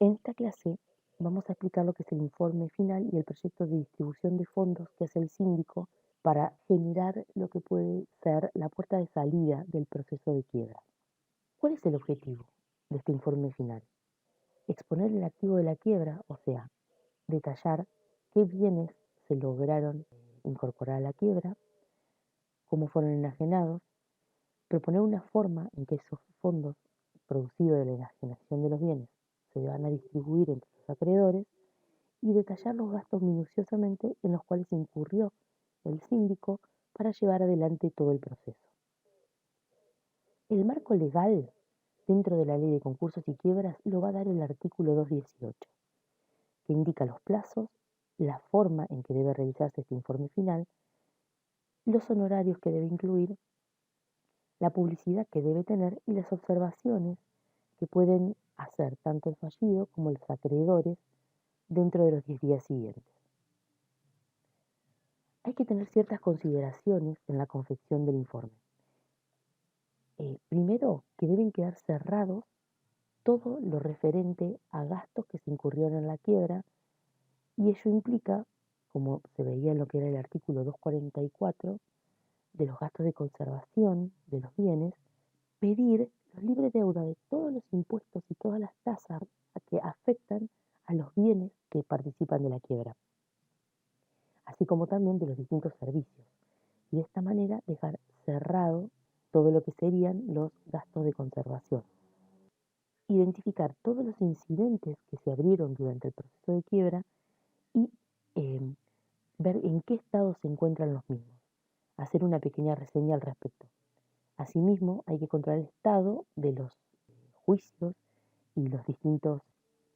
En esta clase vamos a explicar lo que es el informe final y el proyecto de distribución de fondos que hace el síndico para generar lo que puede ser la puerta de salida del proceso de quiebra. ¿Cuál es el objetivo de este informe final? Exponer el activo de la quiebra, o sea, detallar qué bienes se lograron incorporar a la quiebra, cómo fueron enajenados, proponer una forma en que esos fondos producidos de la enajenación de los bienes se van a distribuir entre los acreedores y detallar los gastos minuciosamente en los cuales incurrió el síndico para llevar adelante todo el proceso. El marco legal dentro de la ley de concursos y quiebras lo va a dar el artículo 218, que indica los plazos, la forma en que debe realizarse este informe final, los honorarios que debe incluir, la publicidad que debe tener y las observaciones que pueden hacer tanto el fallido como los acreedores dentro de los 10 días siguientes. Hay que tener ciertas consideraciones en la confección del informe. Primero, que deben quedar cerrados todo lo referente a gastos que se incurrieron en la quiebra y ello implica, como se veía en lo que era el artículo 244, de los gastos de conservación de los bienes, pedir los libres deuda de todos los impuestos y todas las tasas que afectan a los bienes que participan de la quiebra, así como también de los distintos servicios. Y de esta manera dejar cerrado todo lo que serían los gastos de conservación. Identificar todos los incidentes que se abrieron durante el proceso de quiebra y eh, ver en qué estado se encuentran los mismos. Hacer una pequeña reseña al respecto. Asimismo, hay que controlar el estado de los juicios y los distintos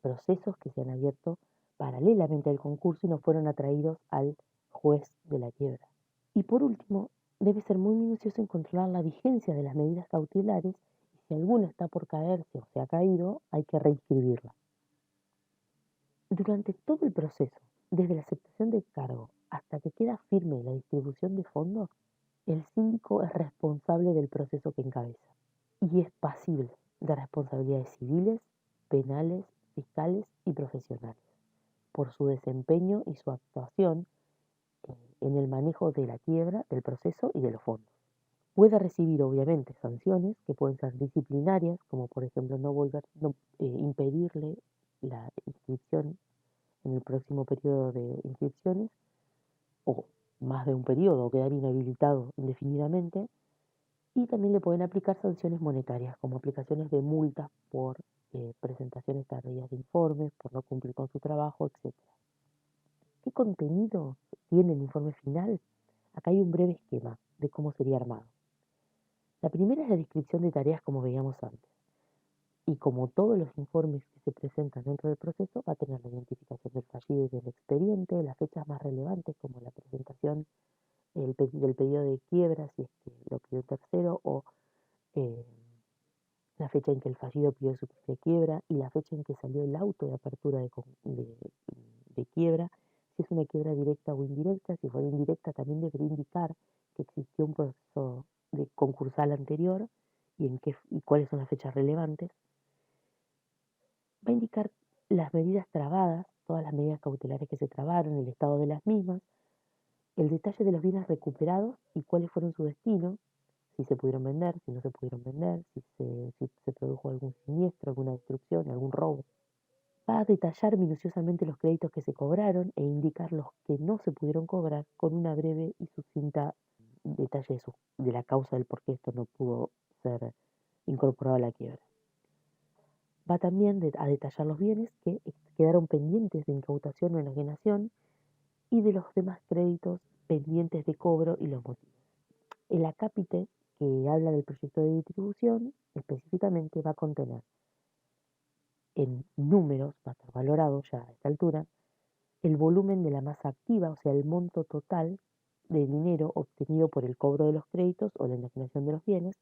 procesos que se han abierto paralelamente al concurso y no fueron atraídos al juez de la quiebra. Y por último, debe ser muy minucioso en controlar la vigencia de las medidas cautelares y si alguna está por caerse o se ha caído, hay que reinscribirla. Durante todo el proceso, desde la aceptación del cargo hasta que queda firme la distribución de fondos, el síndico es responsable del proceso que encabeza y es pasible de responsabilidades civiles, penales, fiscales y profesionales por su desempeño y su actuación en el manejo de la quiebra, del proceso y de los fondos. Puede recibir obviamente sanciones que pueden ser disciplinarias, como por ejemplo impedirle la inscripción en el próximo periodo de inscripciones o más de un periodo o quedar inhabilitado indefinidamente. Y también le pueden aplicar sanciones monetarias, como aplicaciones de multas por presentaciones tardías de informes, por no cumplir con su trabajo, etcétera. ¿Qué contenido tiene el informe final? Acá hay un breve esquema de cómo sería armado. La primera es la descripción de tareas como veíamos antes. Y como todos los informes que se presentan dentro del proceso, va a tener la identificación del fallido y del expediente, las fechas más relevantes como la presentación del pedido de quiebra, si es que lo pidió un tercero, o eh, la fecha en que el fallido pidió su propia quiebra y la fecha en que salió el auto de apertura de quiebra, si es una quiebra directa o indirecta. Si fuera indirecta, también debería indicar que existió un proceso de concursal anterior y cuáles son las fechas relevantes. Va a indicar las medidas trabadas, todas las medidas cautelares que se trabaron, el estado de las mismas, el detalle de los bienes recuperados y cuáles fueron su destino, si se pudieron vender, si no se pudieron vender, si se produjo algún siniestro, alguna destrucción, algún robo. Va a detallar minuciosamente los créditos que se cobraron e indicar los que no se pudieron cobrar con una breve y sucinta detalle de la causa del por qué esto no pudo ser incorporado a la quiebra. Va también a detallar los bienes que quedaron pendientes de incautación o enajenación y de los demás créditos pendientes de cobro y los motivos. El acápite que habla del proyecto de distribución específicamente va a contener en números, va a estar valorado ya a esta altura, el volumen de la masa activa, o sea, el monto total de dinero obtenido por el cobro de los créditos o la enajenación de los bienes,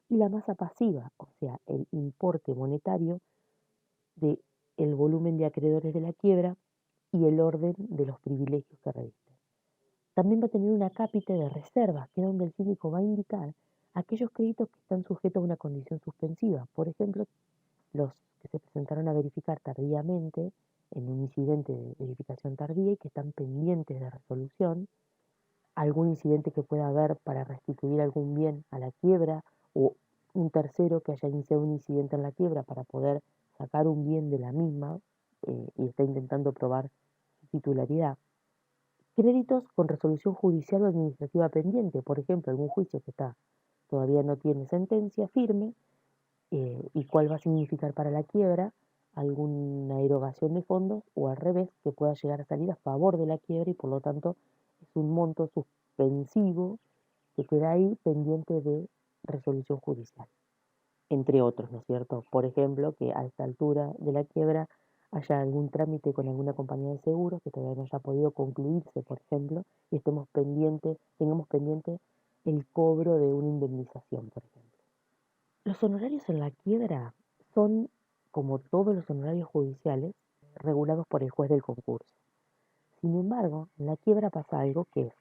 y la masa pasiva, o sea, el importe monetario de el volumen de acreedores de la quiebra y el orden de los privilegios que reviste. También va a tener una cápita de reserva, que es donde el síndico va a indicar aquellos créditos que están sujetos a una condición suspensiva. Por ejemplo, los que se presentaron a verificar tardíamente en un incidente de verificación tardía y que están pendientes de resolución, algún incidente que pueda haber para restituir algún bien a la quiebra o un tercero que haya iniciado un incidente en la quiebra para poder sacar un bien de la misma y está intentando probar su titularidad. Créditos con resolución judicial o administrativa pendiente, por ejemplo, algún juicio que todavía no tiene sentencia firme y cuál va a significar para la quiebra alguna erogación de fondos o al revés, que pueda llegar a salir a favor de la quiebra y por lo tanto es un monto suspensivo que queda ahí pendiente de resolución judicial, entre otros, ¿no es cierto? Por ejemplo, que a esta altura de la quiebra haya algún trámite con alguna compañía de seguros que todavía no haya podido concluirse, por ejemplo, y tengamos pendiente el cobro de una indemnización, por ejemplo. Los honorarios en la quiebra son, como todos los honorarios judiciales, regulados por el juez del concurso. Sin embargo, en la quiebra pasa algo que es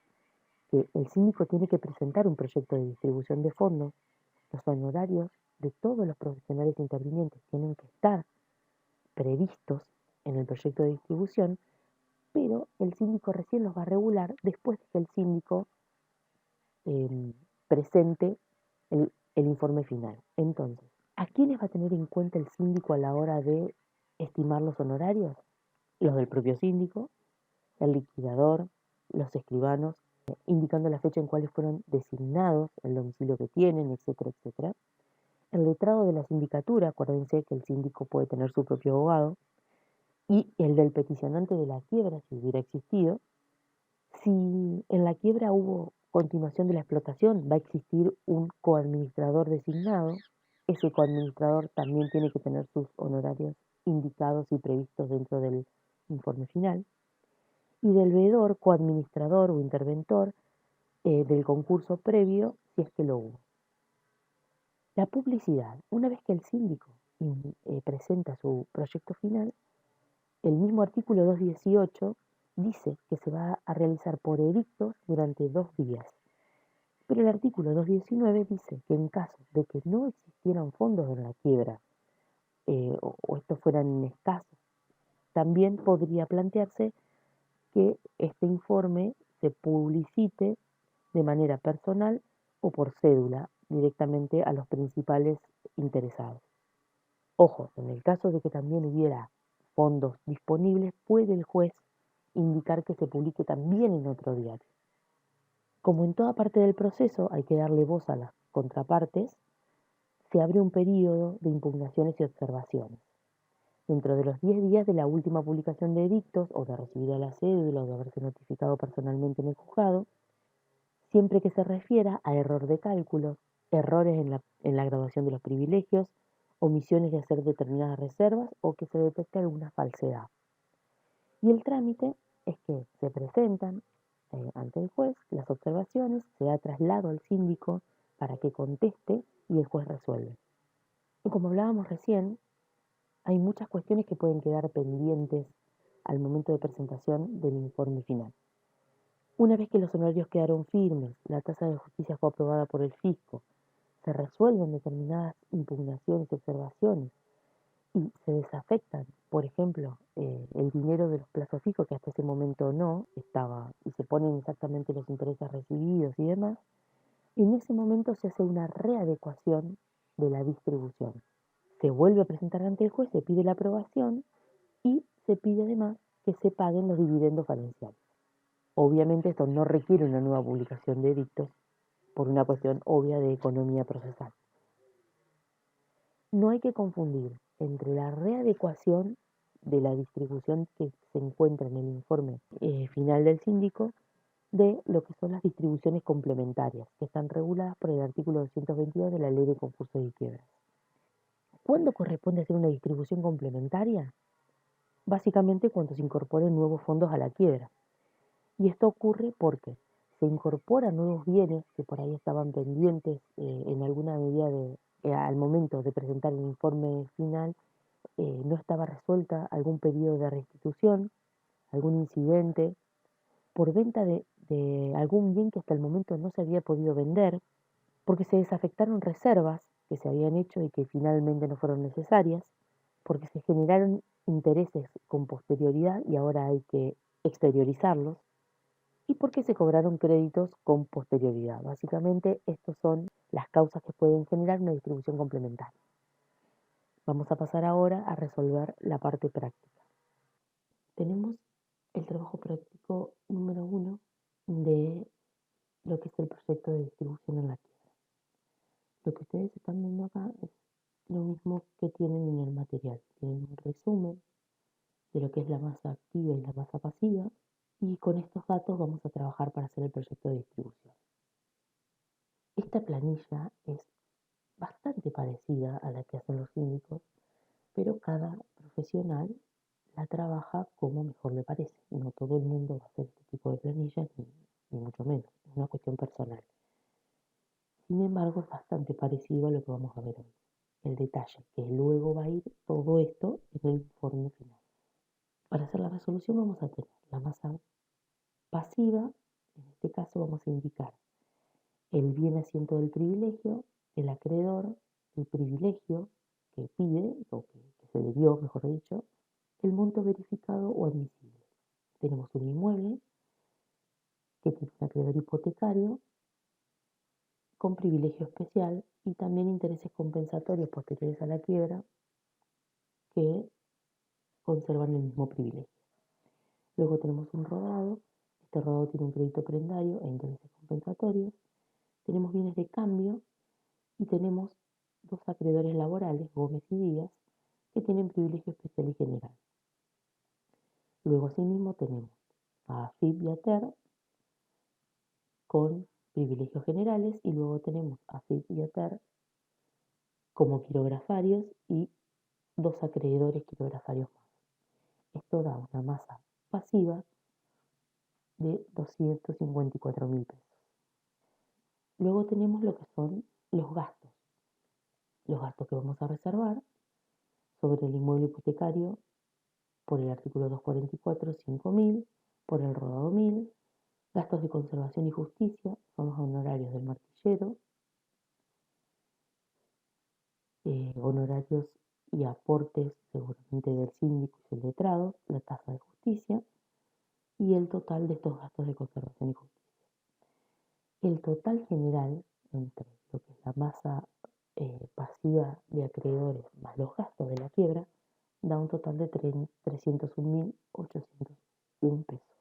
que el síndico tiene que presentar un proyecto de distribución de fondos, los honorarios de todos los profesionales intervinientes tienen que estar previstos en el proyecto de distribución, pero el síndico recién los va a regular después de que el síndico presente el informe final. Entonces, ¿a quiénes va a tener en cuenta el síndico a la hora de estimar los honorarios? Los del propio síndico, el liquidador, los escribanos, indicando la fecha en cuales fueron designados, el domicilio que tienen, etcétera, etcétera. El letrado de la sindicatura, acuérdense que el síndico puede tener su propio abogado, y el del peticionante de la quiebra, si hubiera existido. Si en la quiebra hubo continuación de la explotación, va a existir un coadministrador designado. Ese coadministrador también tiene que tener sus honorarios indicados y previstos dentro del informe final. Y del veedor, coadministrador o interventor del concurso previo, si es que lo hubo. La publicidad. Una vez que el síndico presenta su proyecto final, el mismo artículo 218 dice que se va a realizar por edictos durante 2 días. Pero el artículo 219 dice que en caso de que no existieran fondos en la quiebra o estos fueran escasos, también podría plantearse que este informe se publicite de manera personal o por cédula directamente a los principales interesados. Ojo, en el caso de que también hubiera fondos disponibles, puede el juez indicar que se publique también en otro diario. Como en toda parte del proceso hay que darle voz a las contrapartes, se abre un periodo de impugnaciones y observaciones. Dentro de los 10 días de la última publicación de edictos o de recibir a la cédula o de haberse notificado personalmente en el juzgado, siempre que se refiera a error de cálculos, errores en la graduación de los privilegios, omisiones de hacer determinadas reservas o que se detecte alguna falsedad. Y el trámite es que se presentan ante el juez las observaciones, se da traslado al síndico para que conteste y el juez resuelve. Y como hablábamos recién, hay muchas cuestiones que pueden quedar pendientes al momento de presentación del informe final. Una vez que los honorarios quedaron firmes, la tasa de justicia fue aprobada por el fisco, se resuelven determinadas impugnaciones y observaciones y se desafectan, por ejemplo, el dinero de los plazos fijos, que hasta ese momento no estaba, y se ponen exactamente los intereses recibidos y demás, en ese momento se hace una readecuación de la distribución. Se vuelve a presentar ante el juez, se pide la aprobación y se pide además que se paguen los dividendos financieros. Obviamente esto no requiere una nueva publicación de edictos por una cuestión obvia de economía procesal. No hay que confundir entre la readecuación de la distribución que se encuentra en el informe final del síndico de lo que son las distribuciones complementarias, que están reguladas por el artículo 222 de la Ley de Concursos y Quiebras. ¿Cuándo corresponde hacer una distribución complementaria? Básicamente cuando se incorporen nuevos fondos a la quiebra. Y esto ocurre porque se incorporan nuevos bienes que por ahí estaban pendientes en alguna medida al momento de presentar el informe final, no estaba resuelta algún pedido de restitución, algún incidente, por venta de algún bien que hasta el momento no se había podido vender, porque se desafectaron reservas que se habían hecho y que finalmente no fueron necesarias, porque se generaron intereses con posterioridad y ahora hay que exteriorizarlos, y porque se cobraron créditos con posterioridad. Básicamente, estas son las causas que pueden generar una distribución complementaria. Vamos a pasar ahora a resolver la parte práctica. Tenemos el trabajo práctico número 1 de lo que es el proyecto de distribución en la quiebra. Lo que ustedes están viendo acá es lo mismo que tienen en el material. Tienen un resumen de lo que es la masa activa y la masa pasiva, y con estos datos vamos a trabajar para hacer el proyecto de distribución. Esta planilla es bastante parecida a la que hacen los síndicos, pero cada profesional la trabaja como mejor le parece. No todo el mundo va a hacer este tipo de planillas, ni mucho menos. Es una cuestión personal. Sin embargo, es bastante parecido a lo que vamos a ver hoy. El detalle, que luego va a ir todo esto en el informe final. Para hacer la resolución vamos a tener la masa pasiva. En este caso vamos a indicar el bien asiento del privilegio, el acreedor, el privilegio que pide, o que se le dio, mejor dicho, el monto verificado o admisible. Tenemos un inmueble que tiene un acreedor hipotecario con privilegio especial y también intereses compensatorios posteriores a la quiebra que conservan el mismo privilegio. Luego tenemos un rodado. Este rodado tiene un crédito prendario e intereses compensatorios. Tenemos bienes de cambio y tenemos dos acreedores laborales, Gómez y Díaz, que tienen privilegio especial y general. Luego, asimismo, tenemos a AFIP y a TER con privilegios generales, y luego tenemos a AFIP y a TER como quirografarios y dos acreedores quirografarios más. Esto da una masa pasiva de 254.000 pesos. Luego tenemos lo que son los gastos. Los gastos que vamos a reservar sobre el inmueble hipotecario por el artículo 244, 5.000, por el rodado 1.000, gastos de conservación y justicia, son los honorarios del martillero, honorarios y aportes seguramente del síndico y el letrado, la tasa de justicia y el total de estos gastos de conservación y justicia. El total general entre lo que es la masa pasiva de acreedores más los gastos de la quiebra da un total de 301.801 pesos.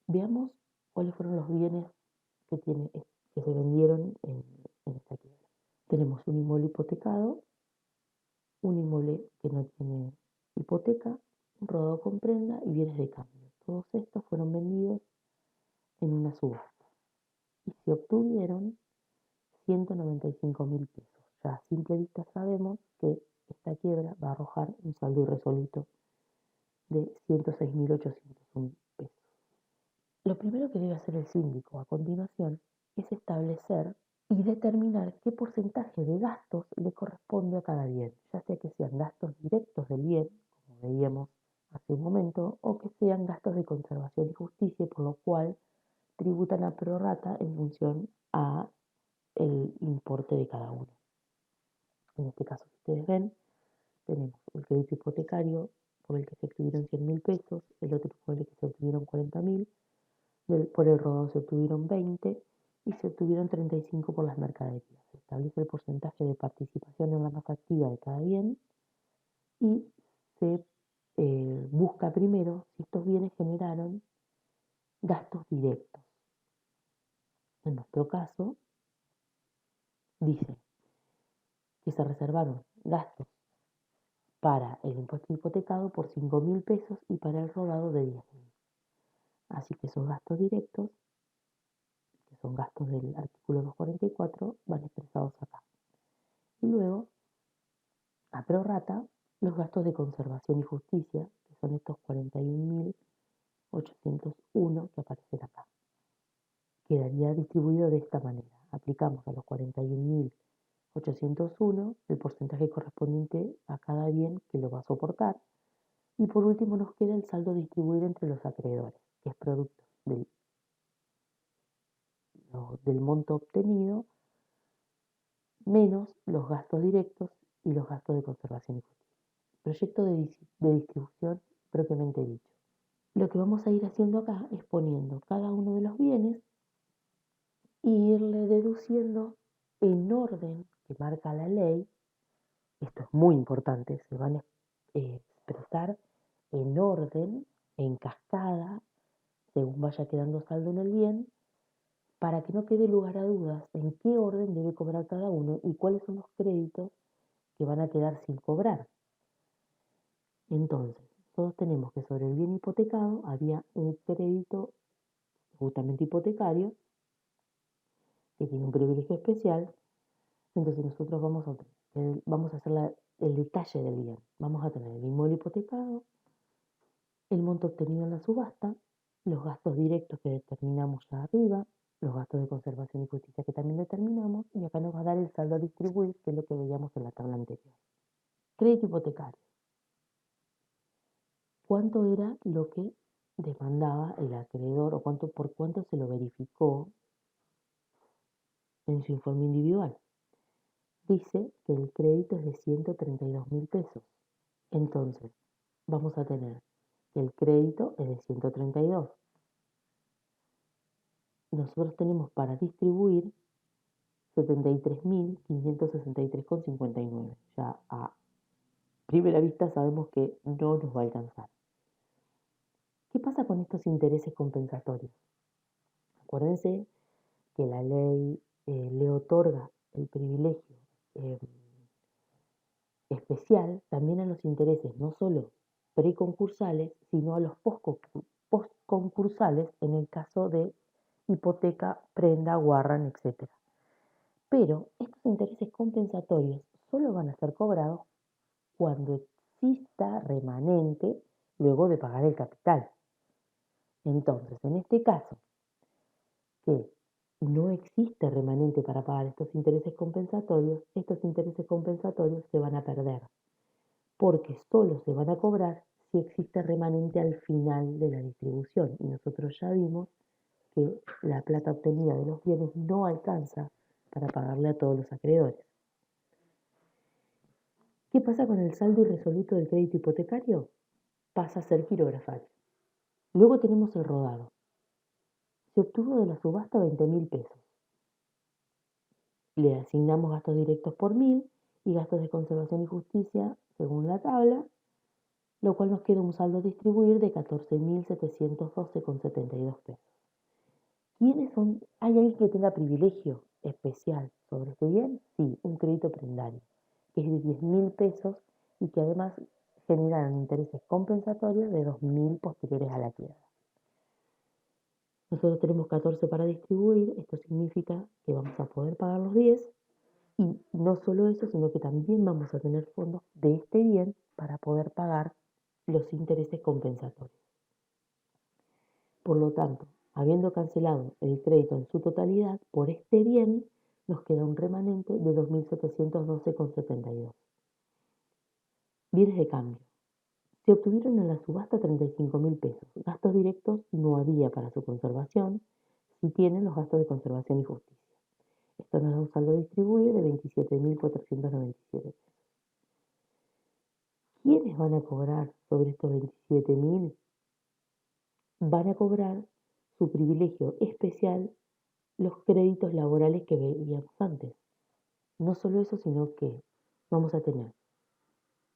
Veamos cuáles fueron los bienes que se vendieron en esta quiebra. Tenemos un inmueble hipotecado, un inmueble que no tiene hipoteca, un rodado con prenda y bienes de cambio. Todos estos fueron vendidos en una subasta y se obtuvieron 195.000 pesos. Ya a simple vista sabemos que esta quiebra va a arrojar un saldo irresoluto de 106.801 pesos. Lo primero que debe hacer el síndico a continuación es establecer y determinar qué porcentaje de gastos le corresponde a cada bien, ya sea que sean gastos directos del bien, como veíamos hace un momento, o que sean gastos de conservación y justicia, por lo cual tributan a prorrata en función a el importe de cada uno. En este caso, si ustedes ven, tenemos el crédito hipotecario por el que se obtuvieron 100.000 pesos, el otro por el que se obtuvieron 40.000, por el rodado se obtuvieron 20 y se obtuvieron 35 por las mercaderías. Se establece el porcentaje de participación en la masa activa de cada bien y se busca primero si estos bienes generaron gastos directos. En nuestro caso, dice que se reservaron gastos para el impuesto hipotecado por 5.000 pesos y para el rodado de 10.000. Así que esos gastos directos, que son gastos del artículo 244, van expresados acá. Y luego, a prorrata, los gastos de conservación y justicia, que son estos 41.801 que aparecen acá. Quedaría distribuido de esta manera. Aplicamos a los 41.801 el porcentaje correspondiente a cada bien que lo va a soportar. Y por último nos queda el saldo a distribuir entre los acreedores, que es producto del monto obtenido menos los gastos directos y los gastos de conservación y justicia. proyecto de distribución propiamente dicho. Lo que vamos a ir haciendo acá es poniendo cada uno de los bienes e irle deduciendo en orden que marca la ley. Esto es muy importante, se van a expresar en orden, en cascada, según vaya quedando saldo en el bien, para que no quede lugar a dudas en qué orden debe cobrar cada uno y cuáles son los créditos que van a quedar sin cobrar. Entonces, todos tenemos que sobre el bien hipotecado había un crédito justamente hipotecario que tiene un privilegio especial. Entonces nosotros vamos a hacer el detalle del bien. Vamos a tener el inmueble hipotecado, el monto obtenido en la subasta, los gastos directos que determinamos ya arriba, los gastos de conservación y justicia que también determinamos, y acá nos va a dar el saldo a distribuir, que es lo que veíamos en la tabla anterior. Crédito hipotecario. ¿Cuánto era lo que demandaba el acreedor o por cuánto se lo verificó en su informe individual? Dice que el crédito es de 132.000 pesos. Entonces, vamos a tener que el crédito es de 132. Nosotros tenemos para distribuir 73.563,59. Ya a primera vista sabemos que no nos va a alcanzar. ¿Qué pasa con estos intereses compensatorios? Acuérdense que la ley le otorga el privilegio especial también a los intereses no solo preconcursales, sino a los postconcursales en el caso de hipoteca, prenda, guarran, etc. Pero estos intereses compensatorios solo van a ser cobrados cuando exista remanente luego de pagar el capital. Entonces, en este caso, que no existe remanente para pagar estos intereses compensatorios se van a perder, porque solo se van a cobrar si existe remanente al final de la distribución. Y nosotros ya vimos que la plata obtenida de los bienes no alcanza para pagarle a todos los acreedores. ¿Qué pasa con el saldo irresoluto del crédito hipotecario? Pasa a ser quirografal. Luego tenemos el rodado. Se obtuvo de la subasta 20.000 pesos. Le asignamos gastos directos por 1.000 y gastos de conservación y justicia según la tabla, lo cual nos queda un saldo a distribuir de 14.712,72 pesos. ¿Quiénes son? ¿Hay alguien que tenga privilegio especial sobre este bien? Sí, un crédito prendario, que es de 10.000 pesos y que además generan intereses compensatorios de 2.000 posteriores a la quiebra. Nosotros tenemos 14 para distribuir, esto significa que vamos a poder pagar los 10 y no solo eso, sino que también vamos a tener fondos de este bien para poder pagar los intereses compensatorios. Por lo tanto, habiendo cancelado el crédito en su totalidad, por este bien nos queda un remanente de 2.712,72. Bienes de cambio. Se obtuvieron en la subasta 35.000 pesos. Gastos directos no había para su conservación, si tienen los gastos de conservación y justicia. Esto nos da un saldo distribuido de 27.497 pesos. ¿Quiénes van a cobrar sobre estos 27.000? Van a cobrar su privilegio especial los créditos laborales que veíamos antes. No solo eso, sino que vamos a tener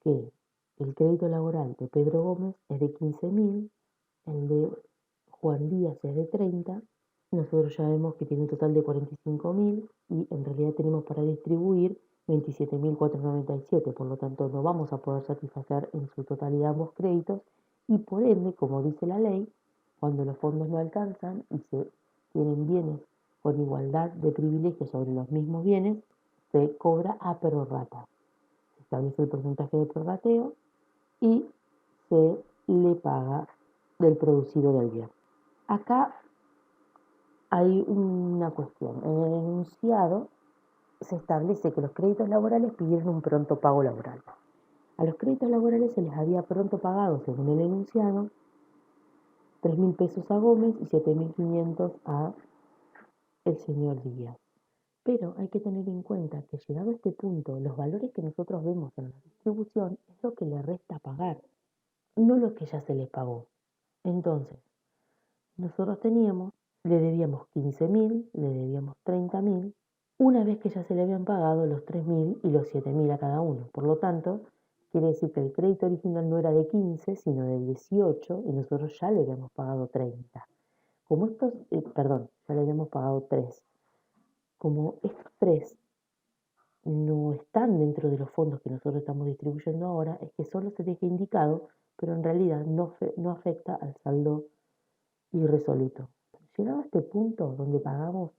que el crédito laboral de Pedro Gómez es de 15.000, el de Juan Díaz es de 30, nosotros ya vemos que tiene un total de 45.000 y en realidad tenemos para distribuir 27.497, por lo tanto no vamos a poder satisfacer en su totalidad ambos créditos y por ende, como dice la ley, cuando los fondos no alcanzan y se tienen bienes con igualdad de privilegios sobre los mismos bienes, se cobra a prorrata. Se establece el porcentaje de prorrateo y se le paga del producido del bien. Acá hay una cuestión. En el enunciado se establece que los créditos laborales pidieron un pronto pago laboral. A los créditos laborales se les había pronto pagado, según el enunciado, 3.000 pesos a Gómez y 7.500 a el señor Díaz. Pero hay que tener en cuenta que llegado a este punto, los valores que nosotros vemos en la distribución es lo que le resta pagar, no lo que ya se les pagó. Entonces, nosotros le debíamos 15.000, le debíamos 30.000, una vez que ya se le habían pagado los 3.000 y los 7.000 a cada uno. Por lo tanto, quiere decir que el crédito original no era de 15, sino de 18 y nosotros ya le habíamos pagado 30. Como estos, ya le habíamos pagado 3. Como estos 3 no están dentro de los fondos que nosotros estamos distribuyendo ahora, es que solo se deja indicado, pero en realidad no afecta al saldo irresoluto. Llegado a este punto donde pagamos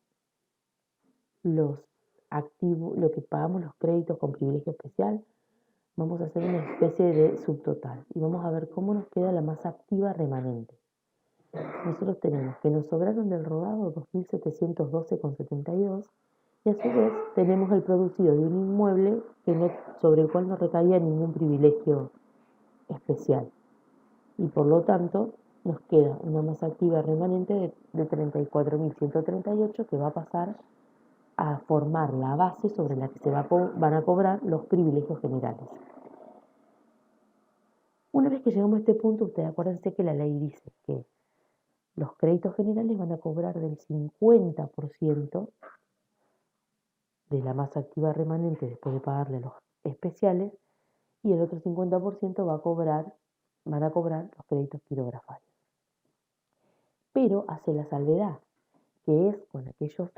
los activos, lo que pagamos los créditos con privilegio especial, vamos a hacer una especie de subtotal y vamos a ver cómo nos queda la masa activa remanente. Nosotros tenemos que nos sobraron del rodado 2.712,72 y a su vez tenemos el producido de un inmueble sobre el cual no recaía ningún privilegio especial y por lo tanto nos queda una masa activa remanente de 34.138 que va a pasar a formar la base sobre la que van a cobrar los privilegios generales. Una vez que llegamos a este punto, ustedes acuérdense que la ley dice que los créditos generales van a cobrar del 50% de la masa activa remanente después de pagarle los especiales y el otro 50% van a cobrar los créditos quirografarios. Pero hace la salvedad, que es con aquellos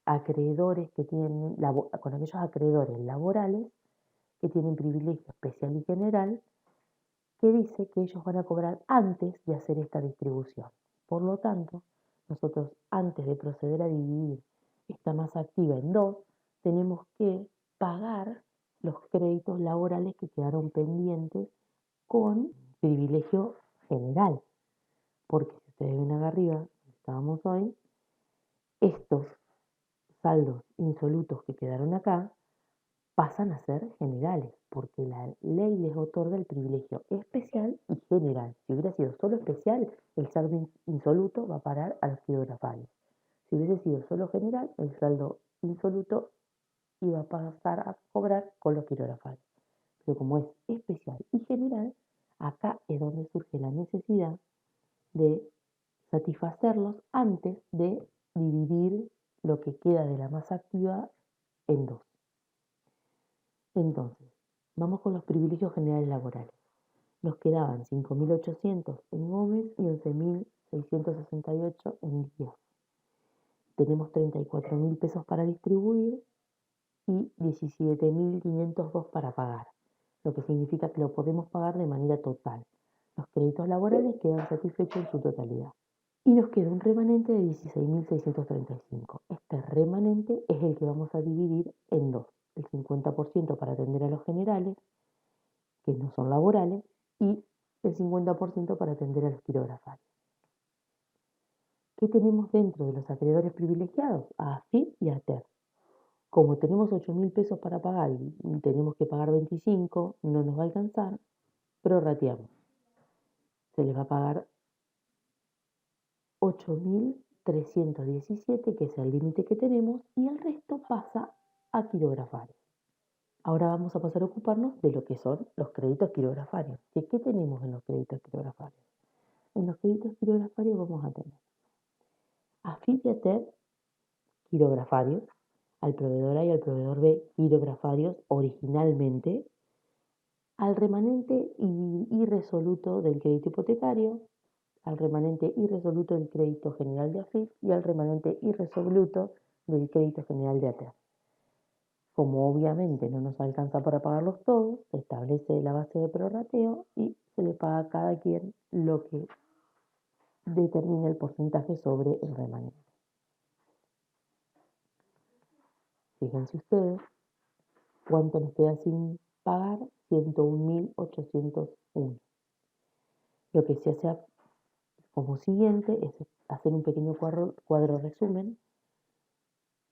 acreedores laborales que tienen privilegio especial y general, que dice que ellos van a cobrar antes de hacer esta distribución. Por lo tanto, nosotros antes de proceder a dividir esta masa activa en 2, tenemos que pagar los créditos laborales que quedaron pendientes con privilegio general. Porque si ustedes ven acá arriba, donde estábamos hoy, estos saldos insolutos que quedaron acá pasan a ser generales, porque la ley les otorga el privilegio especial y general. Si hubiera sido solo especial, el saldo insoluto va a parar a los quirografarios. Si hubiese sido solo general, el saldo insoluto iba a pasar a cobrar con los quirografarios. Pero como es especial y general, acá es donde surge la necesidad de satisfacerlos antes de dividir lo que queda de la masa activa en 2. Entonces, vamos con los privilegios generales laborales. Nos quedaban 5.800 en Gómez y 11.668 en Díaz. Tenemos 34.000 pesos para distribuir y 17.502 para pagar, lo que significa que lo podemos pagar de manera total. Los créditos laborales quedan satisfechos en su totalidad. Y nos queda un remanente de 16.635. Este remanente es el que vamos a dividir en 2. El 50% para atender a los generales, que no son laborales, y el 50% para atender a los quirografarios. ¿Qué tenemos dentro de los acreedores privilegiados? A AFIP y a ATER. Como tenemos 8.000 pesos para pagar y tenemos que pagar 25, no nos va a alcanzar, prorrateamos. Se les va a pagar 8.317, que es el límite que tenemos, y el resto pasa a quirografarios. Ahora vamos a pasar a ocuparnos de lo que son los créditos quirografarios. ¿Qué tenemos en los créditos quirografarios? En los créditos quirografarios vamos a tener AFIP y ATER quirografarios, al proveedor A y al proveedor B quirografarios originalmente, al remanente irresoluto del crédito hipotecario, al remanente irresoluto del crédito general de AFIP y al remanente irresoluto del crédito general de ATER. Como obviamente no nos alcanza para pagarlos todos, se establece la base de prorrateo y se le paga a cada quien lo que determina el porcentaje sobre el remanente. Fíjense ustedes cuánto nos queda sin pagar: 101.801. Lo que se hace como siguiente es hacer un pequeño cuadro resumen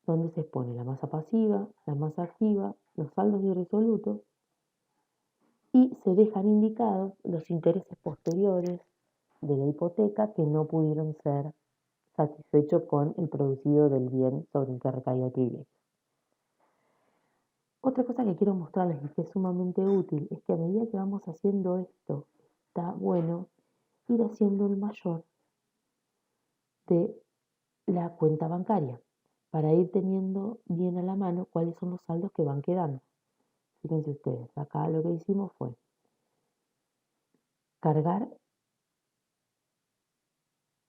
donde se expone la masa pasiva, la masa activa, los saldos irresolutos y se dejan indicados los intereses posteriores de la hipoteca que no pudieron ser satisfechos con el producido del bien sobre el que recaía el privilegio. Otra cosa que quiero mostrarles y que es sumamente útil es que a medida que vamos haciendo esto, está bueno ir haciendo el mayor de la cuenta bancaria para ir teniendo bien a la mano cuáles son los saldos que van quedando. Fíjense ustedes, acá lo que hicimos fue cargar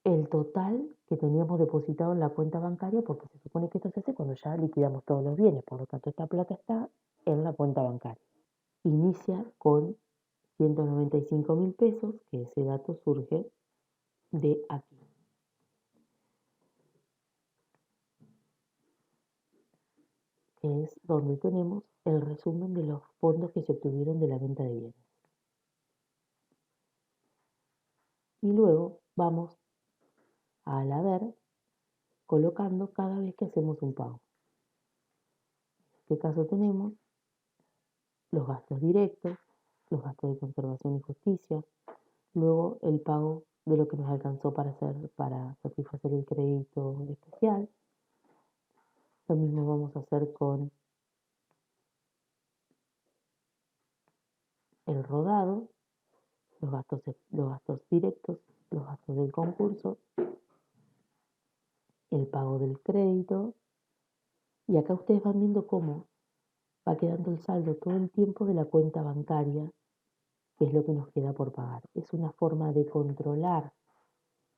el total que teníamos depositado en la cuenta bancaria, porque se supone que esto se hace cuando ya liquidamos todos los bienes, por lo tanto esta plata está en la cuenta bancaria. Inicia con 195.000 pesos, que ese dato surge de aquí, que es donde tenemos el resumen de los fondos que se obtuvieron de la venta de bienes. Y luego vamos al haber colocando cada vez que hacemos un pago. En este caso tenemos los gastos directos, los gastos de conservación y justicia, luego el pago de lo que nos alcanzó para satisfacer el crédito especial. Lo mismo vamos a hacer con el rodado, los gastos directos, los gastos del concurso, el pago del crédito. Y acá ustedes van viendo cómo va quedando el saldo todo el tiempo de la cuenta bancaria, que es lo que nos queda por pagar. Es una forma de controlar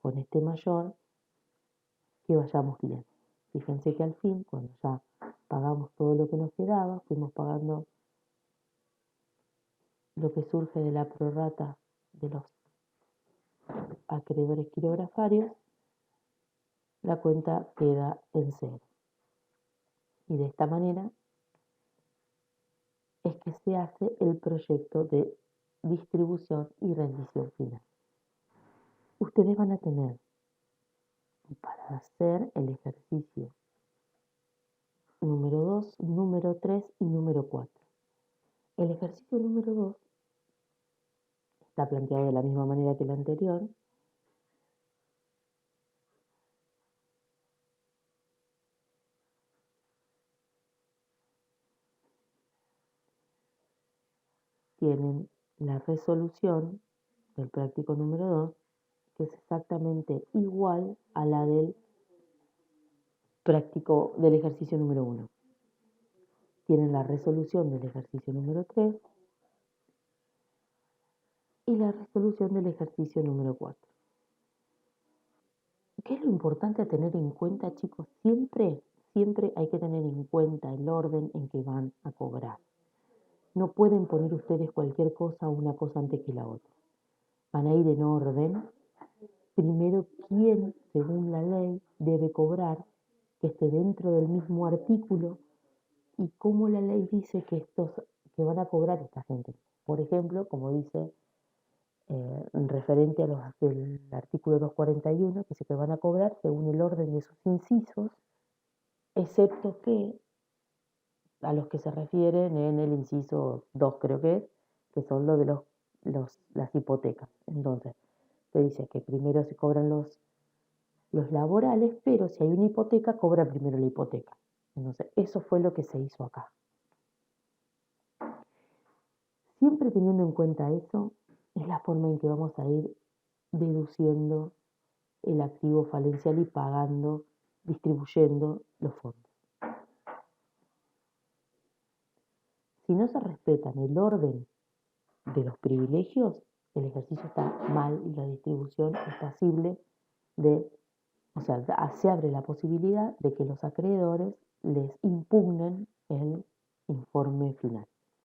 con este mayor que vayamos bien. Fíjense que al fin, cuando ya pagamos todo lo que nos quedaba, fuimos pagando lo que surge de la prorrata de los acreedores quirografarios, la cuenta queda en cero. Y de esta manera es que se hace el proyecto de distribución y rendición final. Ustedes van a tener para hacer el ejercicio número 2, número 3 y número 4. El ejercicio número 2 está planteado de la misma manera que el anterior. Tienen la resolución del práctico número 2, que es exactamente igual a la del práctico del ejercicio número 1. Tienen la resolución del ejercicio número 3 y la resolución del ejercicio número 4. ¿Qué es lo importante a tener en cuenta, chicos? Siempre hay que tener en cuenta el orden en que van a cobrar. No pueden poner ustedes cualquier cosa, una cosa antes que la otra. Van a ir en orden. Primero, quién, según la ley, debe cobrar, que esté dentro del mismo artículo, y cómo la ley dice que van a cobrar esta gente. Por ejemplo, como dice referente a los del artículo 241, que dice que van a cobrar según el orden de sus incisos, excepto que a los que se refieren en el inciso 2, creo que son lo de las hipotecas. Entonces, te dice que primero se cobran los laborales, pero si hay una hipoteca, cobra primero la hipoteca. Entonces, eso fue lo que se hizo acá. Siempre teniendo en cuenta eso, es la forma en que vamos a ir deduciendo el activo falencial y pagando, distribuyendo los fondos. Si no se respetan el orden de los privilegios, el ejercicio está mal y la distribución es pasible se abre la posibilidad de que los acreedores les impugnen el informe final.